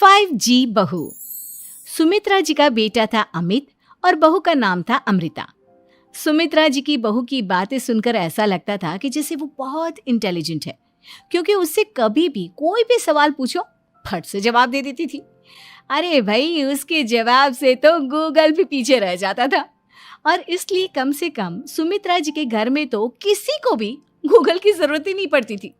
5G बहू। सुमित्रा जी का बेटा था अमित और बहू का नाम था अमृता। सुमित्रा जी की बहू की बातें सुनकर ऐसा लगता था कि जैसे वो बहुत इंटेलिजेंट है, क्योंकि उससे कभी भी कोई भी सवाल पूछो फट से जवाब दे देती थी। अरे भाई, उसके जवाब से तो गूगल भी पीछे रह जाता था। और इसलिए कम से कम सुमित्रा जी के घर में तो किसी को भी गूगल की जरूरत ही नहीं पड़ती थी।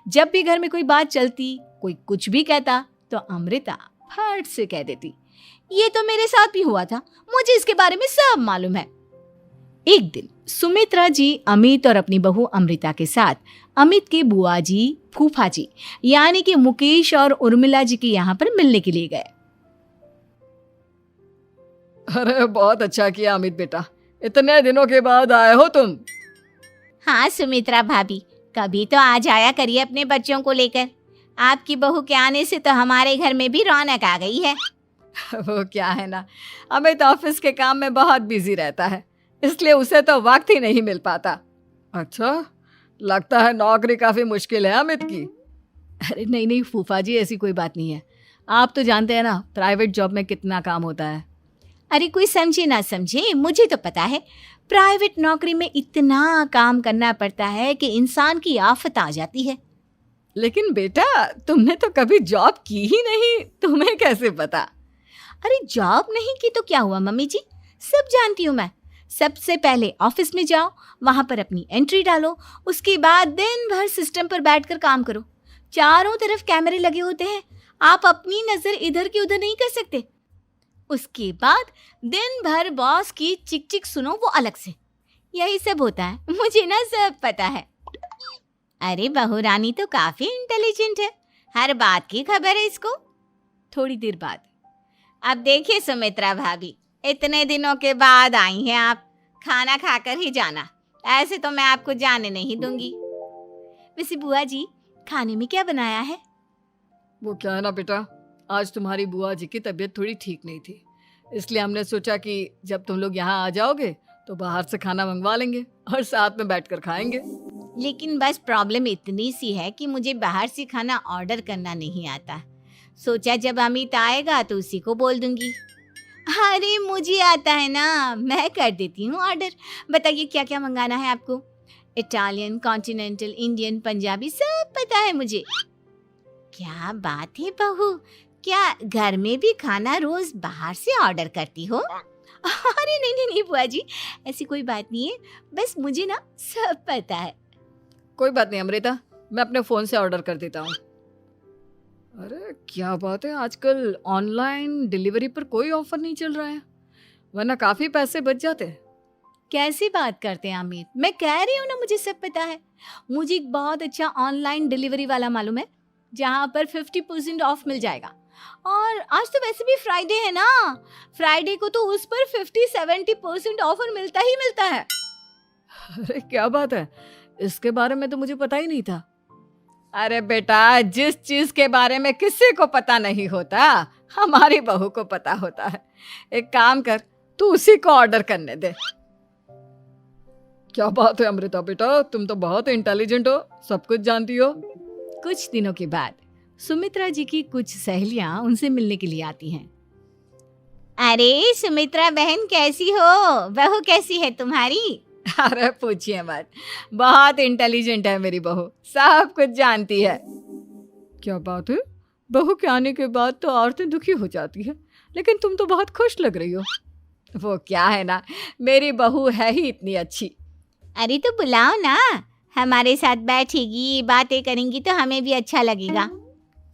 जब भी घर में कोई बात चलती, कोई कुछ भी कहता, तो अमृता फट से कह देती, ये तो मेरे साथ भी हुआ था, मुझे इसके बारे में सब मालूम है। एक दिन सुमित्रा जी अमित और अपनी बहू अमृता के साथ अमित के बुआ जी, फूफा जी यानी कि मुकेश और उर्मिला जी के यहाँ पर मिलने के लिए गए। अरे बहुत अच्छा किया अमित बेटा, इतने दिनों के बाद आए हो तुम। हाँ सुमित्रा भाभी, कभी तो आ जाया करिए अपने बच्चों को लेकर। आपकी बहू के आने से तो हमारे घर में भी रौनक आ गई है। वो क्या है ना, अमित ऑफिस के काम में बहुत बिजी रहता है, इसलिए उसे तो वक्त ही नहीं मिल पाता। अच्छा, लगता है नौकरी काफी मुश्किल है अमित की। अरे नहीं फूफा जी, ऐसी कोई बात नहीं है। आप तो जानते हैं ना प्राइवेट जॉब में कितना काम होता है। अरे कोई समझे ना समझे, मुझे तो पता है प्राइवेट नौकरी में इतना काम करना पड़ता है कि इंसान की आफत आ जाती है। लेकिन बेटा, तुमने तो कभी जॉब की ही नहीं, तुम्हें कैसे पता? अरे जॉब नहीं की तो क्या हुआ मम्मी जी, सब जानती हूँ मैं। सबसे पहले ऑफिस में जाओ, वहां पर अपनी एंट्री डालो, उसके बाद दिन भर सिस्टम पर बैठकर काम करो। चारों तरफ कैमरे लगे होते हैं, आप अपनी नजर इधर की उधर नहीं कर सकते। उसके बाद दिन भर बॉस की चिक चिक सुनो, वो अलग से। यही सब होता है, मुझे ना सब पता है। अरे बहू रानी तो काफी इंटेलिजेंट है, हर बात की खबर है इसको। थोड़ी देर बाद, अब देखिए सुमित्रा भाभी, इतने दिनों के बाद आई हैं आप, खाना खाकर ही जाना, ऐसे तो मैं आपको जाने नहीं दूंगी। वैसे बुआ जी, खाने में क्या बनाया है? वो क्या है ना बेटा, आज तुम्हारी बुआ जी की तबीयत थोड़ी ठीक नहीं थी, इसलिए हमने सोचा कि जब तुम लोग यहाँ आ जाओगे तो बाहर से खाना मंगवा लेंगे और साथ में बैठकर खाएंगे। लेकिन बस प्रॉब्लम इतनी सी है कि मुझे बाहर से खाना ऑर्डर करना नहीं आता। सोचा जब अमित आएगा तो उसी को बोल दूंगी। अरे मुझे आता है ना, मैं कर देती हूँ ऑर्डर। बताइए क्या क्या मंगाना है आपको? इटालियन, कॉन्टिनेंटल, इंडियन, पंजाबी, सब पता है मुझे। क्या बात है बहू, क्या घर में भी खाना रोज बाहर से ऑर्डर करती हो? अरे नहीं बुआ जी, ऐसी कोई बात नहीं है, बस मुझे ना सब पता है। कोई बात नहीं अमृता, मैं अपने फोन से ऑर्डर कर देता हूँ। अरे क्या बात है, आजकल ऑनलाइन डिलीवरी पर कोई ऑफर नहीं चल रहा है, वरना काफी पैसे बच जाते हैं। कैसी बात करते हैं अमित, मैं कह रही हूँ ना मुझे सब पता है। मुझे एक बहुत अच्छा ऑनलाइन डिलीवरी वाला मालूम है, जहाँ पर 50% ऑफ मिल जाएगा। और आज तो वैसे भी फ्राइडे है ना, फ्राइडे को तो उस पर 50-70% ऑफर मिलता ही मिलता है। अरे क्या बात है, इसके बारे में तो मुझे पता ही नहीं था। अरे बेटा, जिस चीज के बारे में किसी को पता नहीं होता, हमारी बहू को पता होता है। एक काम कर, तू उसी को ऑर्डर करने दे। क्या बात है अमृता बेटा, तुम तो बहुत इंटेलिजेंट हो, सब कुछ जानती हो। कुछ दिनों के बाद सुमित्रा जी की कुछ सहेलियां उनसे मिलने के लिए आती हैं। अरे सुमित्रा बहन कैसी हो, बहू कैसी है तुम्हारी? अरे पूछिए मत, बहुत इंटेलिजेंट है मेरी बहू, सब कुछ जानती है। क्या बात है, बहू के आने के बाद तो औरतें दुखी हो जाती है, लेकिन तुम तो बहुत खुश लग रही हो। वो क्या है ना, मेरी बहू है ही इतनी अच्छी। अरे तो बुलाओ ना, हमारे साथ बैठेगी, बातें करेंगी तो हमें भी अच्छा लगेगा।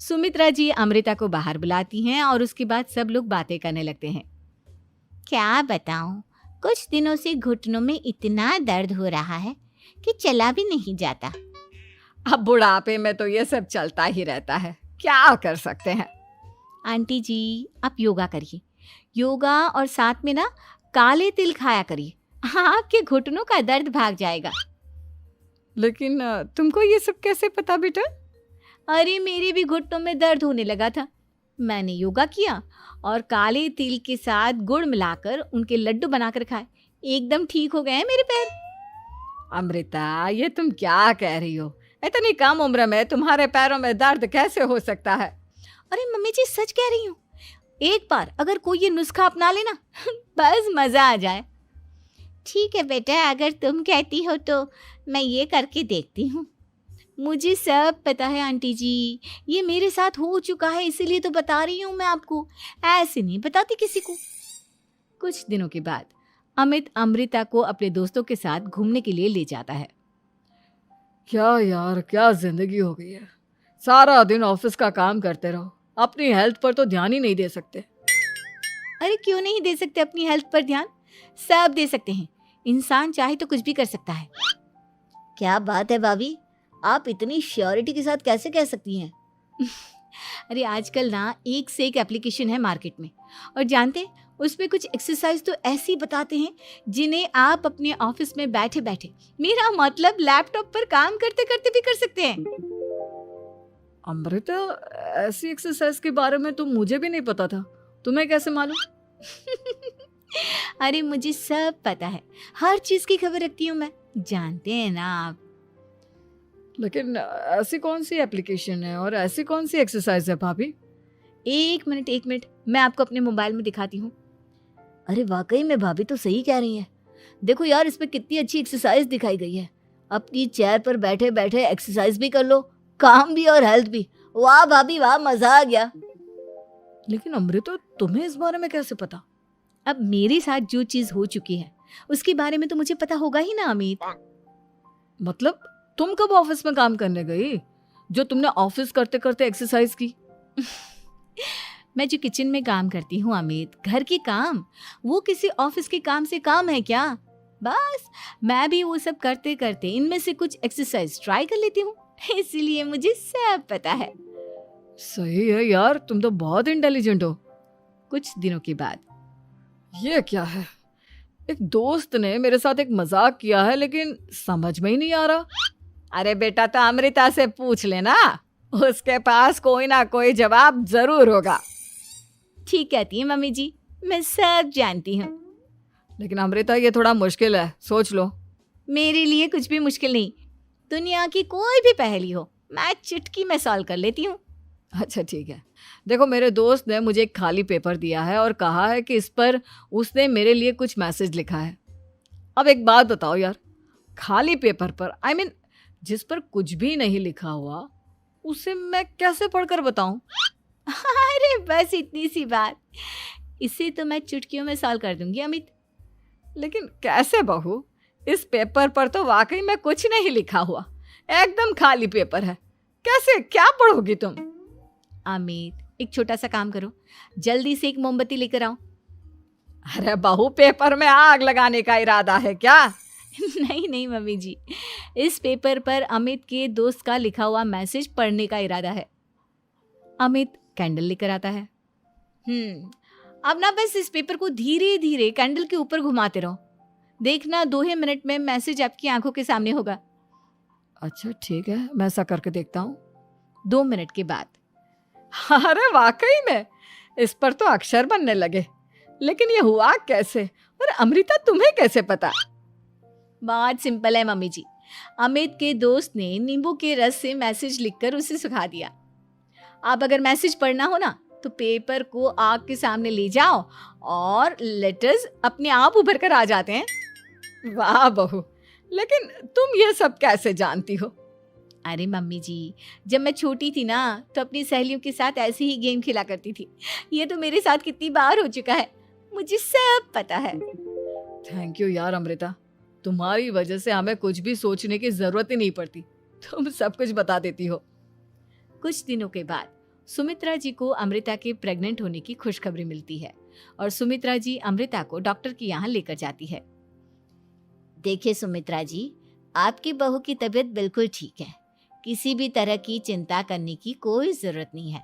सुमित्रा जी अमृता को बाहर बुलाती हैं और उसके बाद सब लोग बातें करने लगते हैं। क्या बताऊं, कुछ दिनों से घुटनों में इतना दर्द हो रहा है कि चला भी नहीं जाता। अब बुढ़ापे में तो ये सब चलता ही रहता है, क्या कर सकते हैं। आंटी जी, आप योगा करिए, योगा और साथ में ना काले तिल खाया करिए, आपके घुटनों का दर्द भाग जाएगा। लेकिन तुमको ये सब कैसे पता बेटा? अरे मेरे भी घुटनों में दर्द होने लगा था, मैंने योगा किया और काले तिल के साथ गुड़ मिलाकर उनके लड्डू बनाकर खाए, एकदम ठीक हो गए हैं मेरे पैर। अमृता, ये तुम क्या कह रही हो? इतनी कम उम्र में तुम्हारे पैरों में दर्द कैसे हो सकता है? अरे मम्मी जी सच कह रही हूँ, एक बार अगर कोई ये नुस्खा अपना लेना बस मजा आ जाए। ठीक है बेटा, अगर तुम कहती हो तो मैं ये करके देखती हूँ। मुझे सब पता है आंटी जी, ये मेरे साथ हो चुका है, इसीलिए तो बता रही हूँ मैं आपको, ऐसे नहीं बताती किसी को। कुछ दिनों के बाद अमित अमृता को अपने दोस्तों के साथ घूमने के लिए ले जाता है। क्या यार, क्या जिंदगी हो गई है। सारा दिन ऑफिस का काम करते रहो, अपनी हेल्थ पर तो ध्यान ही नहीं दे सकते। अरे क्यों नहीं दे सकते अपनी हेल्थ पर ध्यान, सब दे सकते हैं। इंसान चाहे तो कुछ भी कर सकता है। क्या बात है भाभी, आप इतनी श्योरिटी के साथ कैसे कह सकती हैं? अरे आजकल ना एक से एक एप्लीकेशन है मार्केट में, और जानते उसमें कुछ एक्सरसाइज तो ऐसी बताते हैं जिन्हें आप अपने ऑफिस में बैठे बैठे, मेरा मतलब लैपटॉप पर काम करते करते भी कर सकते हैं। अमृता, ऐसी एक्सरसाइज के बारे में तो मुझे भी नहीं पता था, तुम्हें कैसे मालूम? अरे मुझे सब पता है, हर चीज की खबर रखती हूँ मैं, जानते हैं ना आप। लेकिन ऐसी कौन सी एप्लीकेशन है और ऐसी कौन सी एक्सरसाइज है भाभी? एक मिनट, मैं आपको अपने मोबाइल में दिखाती हूँ। अरे वाकई में भाभी तो सही कह रही हैं। देखो यार, इसमें कितनी अच्छी एक्सरसाइज दिखाई गई है। अपनी चेयर पर बैठे बैठे एक्सरसाइज भी कर लो, काम भी और हेल्थ भी। वाह भाभी वाह, मजा आ गया। लेकिन अमृता, तुम्हें इस बारे में कैसे पता? अब मेरे साथ जो चीज हो चुकी है उसके बारे में तो मुझे पता होगा ही ना अमित। मतलब तुम कब ऑफिस में काम करने गई जो तुमने ऑफिस करते करते एक्सरसाइज की? मैं जो किचन में काम करती हूँ अमित, घर के काम, वो किसी ऑफिस के काम से काम है क्या? बस मैं भी वो सब करते करते इनमें से कुछ एक्सरसाइज ट्राई कर लेती हूँ, इसीलिए मुझे सब पता है। सही है यार, तुम तो बहुत इंटेलिजेंट हो। कुछ दिनों के बाद ये क्या है, एक दोस्त ने मेरे साथ एक मजाक किया है लेकिन समझ में ही नहीं आ रहा। अरे बेटा, तो अमृता से पूछ लेना, उसके पास कोई ना कोई जवाब जरूर होगा। ठीक कहती है मम्मी जी, मैं सब जानती हूँ। लेकिन अमृता, ये थोड़ा मुश्किल है, सोच लो। मेरे लिए कुछ भी मुश्किल नहीं, दुनिया की कोई भी पहेली हो मैं चुटकी में सॉल्व कर लेती हूँ। अच्छा ठीक है, देखो मेरे दोस्त ने मुझे एक खाली पेपर दिया है और कहा है कि इस पर उसने मेरे लिए कुछ मैसेज लिखा है। अब एक बात बताओ यार, खाली पेपर पर, आई मीन जिस पर कुछ भी नहीं लिखा हुआ, उसे मैं कैसे पढ़कर बताऊं? अरे बस इतनी सी बात, इसे तो मैं चुटकियों में सॉल्व कर दूंगी अमित। लेकिन कैसे बहू, इस पेपर पर तो वाकई में कुछ नहीं लिखा हुआ, एकदम खाली पेपर है, कैसे, क्या पढ़ोगी तुम? अमित, एक छोटा सा काम करो, जल्दी से एक मोमबत्ती लेकर आओ। अरे बहू, पेपर में आग लगाने का इरादा है क्या? नहीं मम्मी जी, इस पेपर पर अमित के दोस्त का लिखा हुआ मैसेज पढ़ने का इरादा है। अमित कैंडल लेकर आता है। अब ना बस इस पेपर को धीरे धीरे कैंडल के ऊपर घुमाते रहो, देखना 2 ही मिनट में मैसेज आपकी आंखों के सामने होगा। अच्छा ठीक है, मैं ऐसा करके देखता हूँ। 2 मिनट के बाद, अरे वाकई में इस पर तो अक्षर बनने लगे, लेकिन ये हुआ कैसे? और अमृता, तुम्हें कैसे पता? बहुत सिंपल है मम्मी जी, अमित के दोस्त ने नींबू के रस से मैसेज लिखकर उसे सुखा दिया। आप अगर मैसेज पढ़ना हो ना तो पेपर को आग के सामने ले जाओ और लेटर्स अपने आप उभर कर आ जाते हैं। वाह बहू, लेकिन तुम ये सब कैसे जानती हो? अरे मम्मी जी, जब मैं छोटी थी ना तो अपनी सहेलियों के साथ ऐसे ही गेम खेला करती थी। ये तो मेरे साथ कितनी बार हो चुका है, मुझे सब पता है। थैंक यू यार अमृता, तुम्हारी वजह से हमें कुछ भी सोचने की जरूरत ही नहीं पड़ती, तुम सब कुछ बता देती हो। कुछ दिनों के बाद सुमित्रा जी को अमृता के प्रेग्नेंट होने की खुशखबरी मिलती है और सुमित्रा जी अमृता को डॉक्टर के यहाँ लेकर जाती है। देखिए सुमित्रा जी, आपकी बहू की तबीयत बिल्कुल ठीक है, किसी भी तरह की चिंता करने की कोई ज़रूरत नहीं है,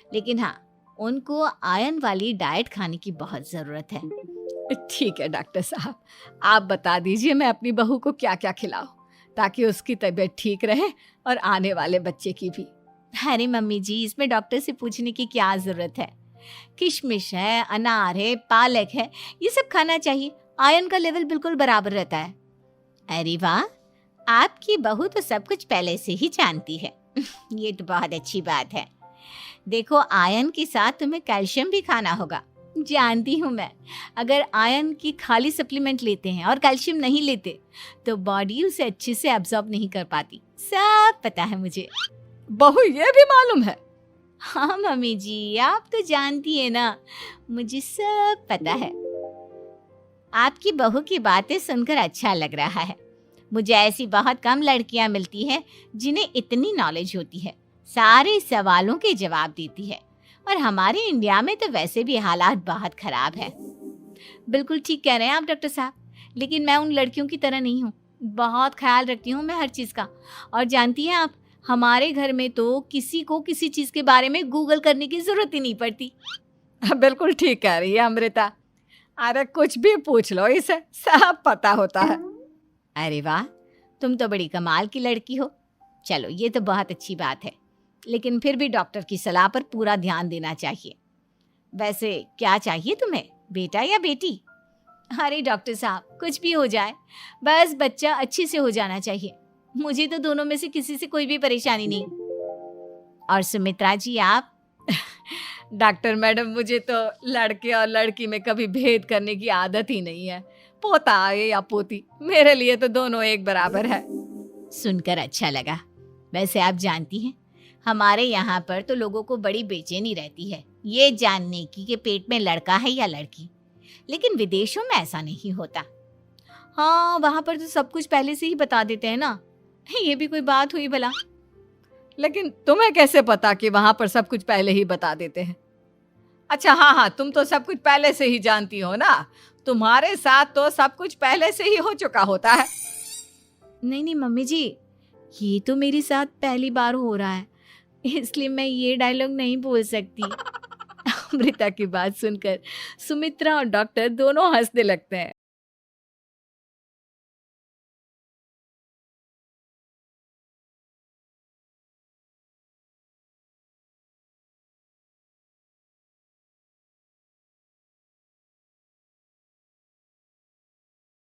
लेकिन हाँ, उनको आयरन वाली डाइट खाने की बहुत ज़रूरत है। ठीक है डॉक्टर साहब, आप बता दीजिए मैं अपनी बहू को क्या क्या खिलाऊं ताकि उसकी तबीयत ठीक रहे और आने वाले बच्चे की भी। अरे मम्मी जी, इसमें डॉक्टर से पूछने की क्या ज़रूरत है, किशमिश है, अनार है, पालक है, ये सब खाना चाहिए, आयरन का लेवल बिल्कुल बराबर रहता है। अरे वाह, आपकी बहू तो सब कुछ पहले से ही जानती है। ये तो बहुत अच्छी बात है। देखो, आयरन के साथ तुम्हें कैल्शियम भी खाना होगा। जानती हूँ मैं, अगर आयरन की खाली सप्लीमेंट लेते हैं और कैल्शियम नहीं लेते तो बॉडी उसे अच्छे से एब्जॉर्ब नहीं कर पाती। सब पता है मुझे। बहू ये भी मालूम है? हाँ मम्मी जी, आप तो जानती है ना, मुझे सब पता है। आपकी बहू की बातें सुनकर अच्छा लग रहा है। मुझे ऐसी बहुत कम लड़कियां मिलती हैं जिन्हें इतनी नॉलेज होती है, सारे सवालों के जवाब देती है। और हमारे इंडिया में तो वैसे भी हालात बहुत खराब है। बिल्कुल ठीक कह रहे हैं आप डॉक्टर साहब, लेकिन मैं उन लड़कियों की तरह नहीं हूँ। बहुत ख्याल रखती हूँ मैं हर चीज़ का। और जानती हैं आप, हमारे घर में तो किसी को किसी चीज़ के बारे में गूगल करने की ज़रूरत ही नहीं पड़ती। बिल्कुल ठीक कह रही है अमृता। अरे कुछ भी पूछ लो, इसे सब पता होता है। अरे वाह, तुम तो बड़ी कमाल की लड़की हो। चलो, ये तो बहुत अच्छी बात है, लेकिन फिर भी डॉक्टर की सलाह पर पूरा ध्यान देना चाहिए। वैसे क्या चाहिए तुम्हें, बेटा या बेटी? अरे डॉक्टर साहब, कुछ भी हो जाए, बस बच्चा अच्छे से हो जाना चाहिए। मुझे तो दोनों में से किसी से कोई भी परेशानी नहीं। और सुमित्रा जी, आप? डॉक्टर मैडम, मुझे तो लड़के और लड़की में कभी भेद करने की आदत ही नहीं है। पोता आए या पोती, मेरे लिए तो दोनों एक बराबर है। सुनकर अच्छा लगा। वैसे आप जानती हैं, हमारे यहाँ पर तो लोगों को बड़ी बेचैनी रहती है ये जानने की कि पेट में लड़का है या लड़की, लेकिन विदेशों में ऐसा नहीं होता। हाँ, वहाँ पर तो सब कुछ पहले से ही बता देते हैं ना। ये भी कोई बात हुई भला? लेकिन तुम्हें कैसे पता कि वहां पर सब कुछ पहले ही बता देते हैं? अच्छा, हाँ, तुम तो सब कुछ पहले से ही जानती हो ना। तुम्हारे साथ तो सब कुछ पहले से ही हो चुका होता है। नहीं मम्मी जी, ये तो मेरे साथ पहली बार हो रहा है, इसलिए मैं ये डायलॉग नहीं बोल सकती। अमृता की बात सुनकर सुमित्रा और डॉक्टर दोनों हंसने लगते हैं